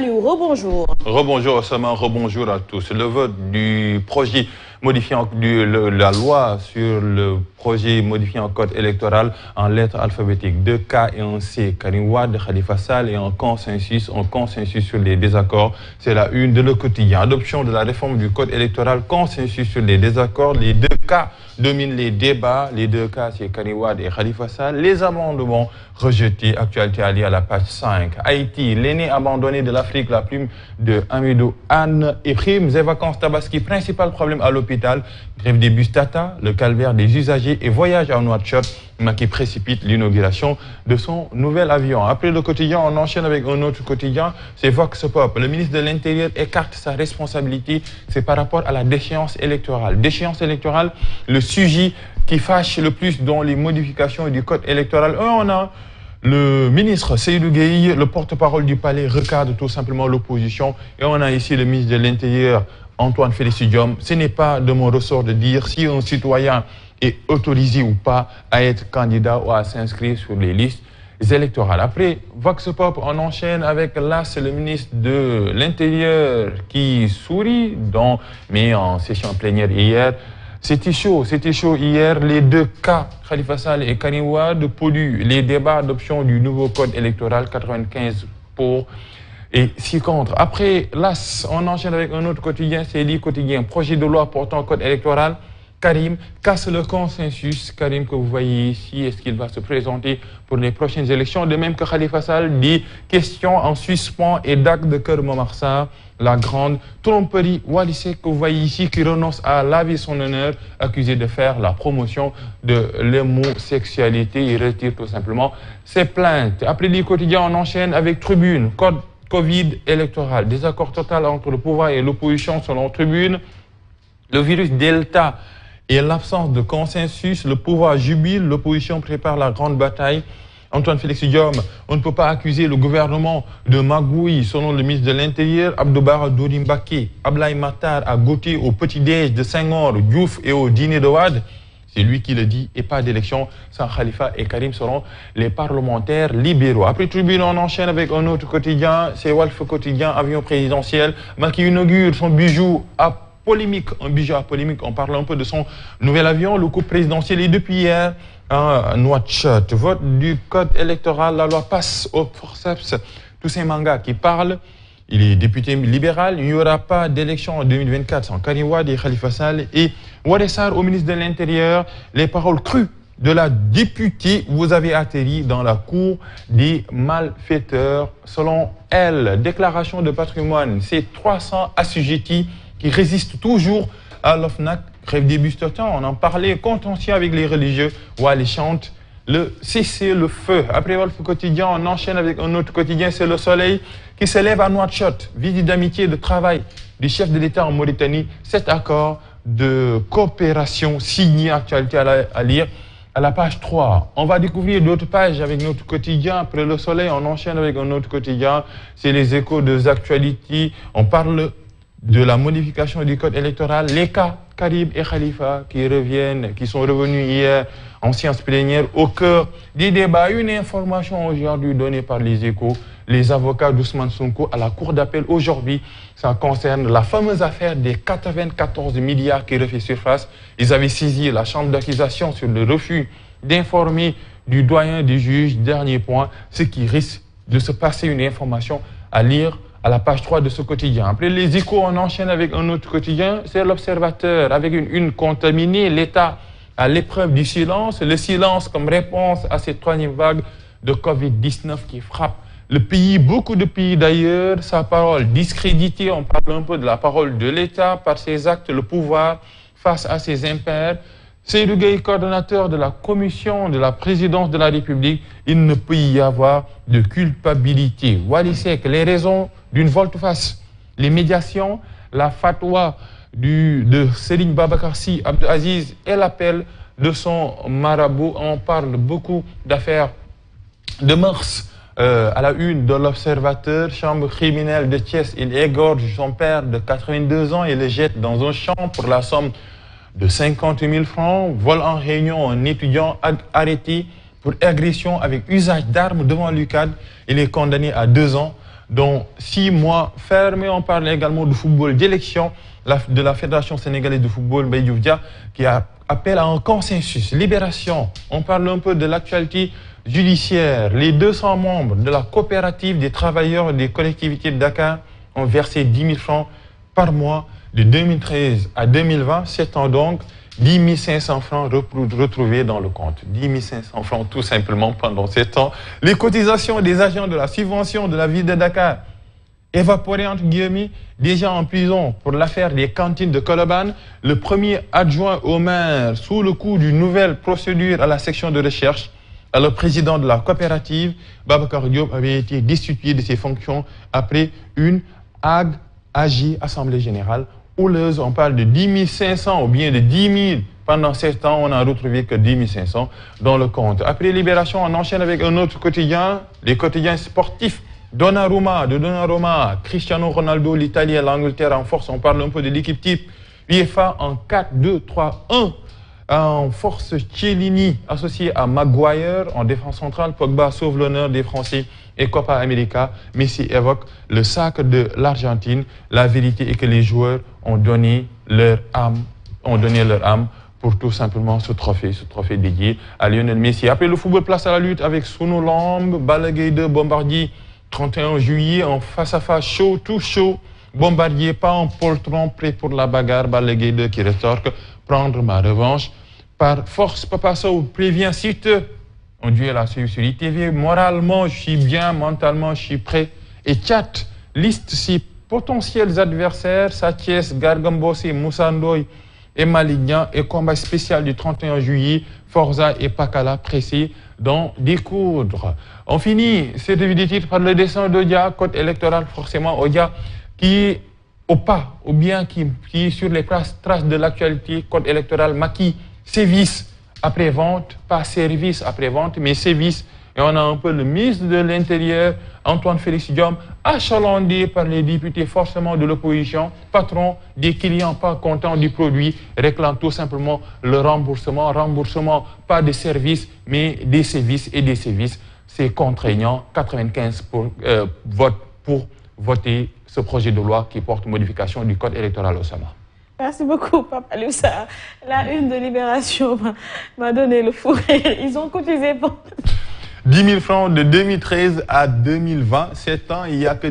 Aliou, rebonjour. Rebonjour Osama, rebonjour à tous. Le vote du projet modifiant la loi sur le projet modifiant le code électoral en lettres alphabétiques, 2 K et un C, Karim Wade, Khalifa Sall et un consensus sur les désaccords. C'est la une de Le Quotidien. Adoption de la réforme du code électoral, consensus sur les désaccords. Les 2 K dominent les débats. Les 2 K, c'est Karim Wade et Khalifa Sall. Les amendements rejetés. Actualité alliée à la page 5. Haïti, l'aîné abandonné de l'Afrique, la plume de Hamidou Anne et primes et vacances Tabaski. Principal problème à l'hôpital. Grève des bus Tata, le calvaire des usagers et voyage à Nouakchott, qui précipite l'inauguration de son nouvel avion. Après Le Quotidien, on enchaîne avec un autre quotidien, c'est Vox Pop. Le ministre de l'Intérieur écarte sa responsabilité, c'est par rapport à la déchéance électorale. Déchéance électorale, le sujet qui fâche le plus dans les modifications du code électoral. On a le ministre Seydou Gueye, le porte-parole du palais, recadre tout simplement l'opposition. Et on a ici le ministre de l'Intérieur, Antoine Félix Diome. Ce n'est pas de mon ressort de dire si un citoyen est autorisé ou pas à être candidat ou à s'inscrire sur les listes électorales. Après Vox Pop, on enchaîne avec l'AS, le ministre de l'Intérieur qui sourit, mais en session plénière hier. C'était chaud hier. Les 2 cas, Khalifa Sall et Karim Wade, polluent les débats d'adoption du nouveau code électoral, 95 pour et 6 contre. Après l'AS, on enchaîne avec un autre quotidien, c'est Le Quotidien. Projet de loi portant code électoral. Karim casse le consensus. Karim que vous voyez ici, est-ce qu'il va se présenter pour les prochaines élections? De même que Khalifa Sall, dit question en suspens et d'acte de Keur Momar Sarr, la grande tromperie. Wally Seck que vous voyez ici qui renonce à laver son honneur, accusé de faire la promotion de l'homosexualité. Il retire tout simplement ses plaintes. Après Le Quotidien, on enchaîne avec Tribune. Code Covid électoral. Désaccord total entre le pouvoir et l'opposition selon Tribune. Le virus Delta et l'absence de consensus, le pouvoir jubile, l'opposition prépare la grande bataille. Antoine Félix Diome, on ne peut pas accuser le gouvernement de magouille, selon le ministre de l'Intérieur, Abdoubar Dorim Baké. Ablaye Matar a goûté au petit-déj de Senghor, Diouf et au dîner de Wade. C'est lui qui le dit, et pas d'élection sans Khalifa et Karim seront les parlementaires libéraux. Après Tribune, on enchaîne avec un autre quotidien, c'est Walf Quotidien, avion présidentiel, qui inaugure son bijou à polémique, un bijou à polémique. On parle un peu de son nouvel avion, le coup présidentiel. Et depuis hier, Nouakchott, vote du code électoral, la loi passe au forceps. Tous ces mangas qui parlent, il est député libéral, il n'y aura pas d'élection en 2024 sans Karim Wade et Khalifa Sall. Et Wade Sarr au ministre de l'Intérieur, les paroles crues de la députée, vous avez atterri dans la cour des malfaiteurs. Selon elle, déclaration de patrimoine, c'est 300 assujettis qui résistent toujours à l'OFNAC. Grève des bus Tata, on en parlait, contentieux avec les religieux. Les chante le cesser le feu. Après Walf Quotidien, on enchaîne avec un autre quotidien, c'est Le Soleil qui se lève à Nouakchott. Visite d'amitié et de travail du chef de l'État en Mauritanie. Cet accord de coopération signé, actualité à lire à la page 3. On va découvrir d'autres pages avec notre quotidien. Après Le Soleil, on enchaîne avec un autre quotidien. C'est les échos des actualités. On parle de la modification du code électoral, les cas Karim et Khalifa qui sont revenus hier en séance plénière au cœur des débats. Une information aujourd'hui donnée par les échos, les avocats d'Ousmane Sonko à la cour d'appel aujourd'hui, ça concerne la fameuse affaire des 94 milliards qui refait surface. Ils avaient saisi la chambre d'accusation sur le refus d'informer du doyen des juges. Dernier point, ce qui risque de se passer, une information à lire à la page 3 de ce quotidien. Après les échos, on enchaîne avec un autre quotidien, c'est L'Observateur, avec une contaminée, l'État à l'épreuve du silence, le silence comme réponse à cette troisième vague de Covid-19 qui frappe le pays, beaucoup de pays d'ailleurs, sa parole discréditée, on parle un peu de la parole de l'État par ses actes, le pouvoir face à ses impairs. Seydou Gueye, coordonnateur de la commission de la présidence de la République, il ne peut y avoir de culpabilité. Wally Seck, les raisons d'une volte-face, les médiations, la fatwa de Serigne Babacar Sy Abdou Aziz et l'appel de son marabout. On parle beaucoup d'affaires de mœurs. À la une de L'Observateur, chambre criminelle de Thiès, il égorge son père de 82 ans et le jette dans un champ pour la somme de 50 000 francs. Vol en réunion, un étudiant arrêté pour agression avec usage d'armes devant l'UCAD. Il est condamné à 2 ans dont 6 mois fermés. On parle également du football d'élection de la Fédération sénégalaise de football, Mbaye Diouf Dia, qui appelle à un consensus. Libération, on parle un peu de l'actualité judiciaire. Les 200 membres de la coopérative des travailleurs des collectivités de Dakar ont versé 10 000 francs par mois de 2013 à 2020. 7 ans donc, 10 500 francs retrouvés dans le compte. 10 500 francs tout simplement pendant 7 ans. Les cotisations des agents de la subvention de la ville de Dakar, évaporé entre guillemets, déjà en prison pour l'affaire des cantines de Colobane. Le premier adjoint au maire, sous le coup d'une nouvelle procédure à la section de recherche, le président de la coopérative, Babacar Diop, avait été destitué de ses fonctions après une AG, Assemblée Générale, houleuse. On parle de 10 500 ou bien de 10 000. Pendant 7 ans, on n'a retrouvé que 10 500 dans le compte. Après Libération, on enchaîne avec un autre quotidien, les quotidiens sportifs. Donnarumma, Cristiano Ronaldo, l'Italie et l'Angleterre en force. On parle un peu de l'équipe type UEFA en 4-2-3-1. En force, Chiellini associé à Maguire en défense centrale. Pogba sauve l'honneur des Français et Copa América. Messi évoque le sacre de l'Argentine. La vérité est que les joueurs ont donné leur âme, pour tout simplement ce trophée dédié à Lionel Messi. Après le football, place à la lutte avec Sunu Lamb, Balla Gaye 2, Bombardier. 31 juillet, en face-à-face, chaud, tout chaud. Bombardier, pas en poltron, prêt pour la bagarre. Balla Gaye 2 qui rétorque, prendre ma revanche. Par force, Papa Sow prévient site. On duel à suivre sur ITV. Moralement, je suis bien, mentalement, je suis prêt. Et chat, liste ses potentiels adversaires, Sathies, Gargambossé, Moussa Ndoye et Malignan. Et combat spécial du 31 juillet, Forza et Pakala pressés d'en découdre. On finit cette revue des titres par le dessin d'Odia, code électoral forcément Odia, qui est au pas, ou bien qui est sur les traces de l'actualité, code électoral maquis, service après-vente, pas service après-vente, mais service. Et on a un peu le ministre de l'Intérieur, Antoine Félix Diome, achalandé par les députés forcément de l'opposition, patron des clients pas contents du produit, réclame tout simplement le remboursement. Remboursement, pas de services, mais des services et des services. C'est contraignant, 95 votes pour voter ce projet de loi qui porte modification du code électoral au Sénat. Merci beaucoup, Papa Loussa. La une de Libération m'a donné le fou rire. Ils ont cotisé pour... 10 000 francs de 2013 à 2020, 7 ans, il y a que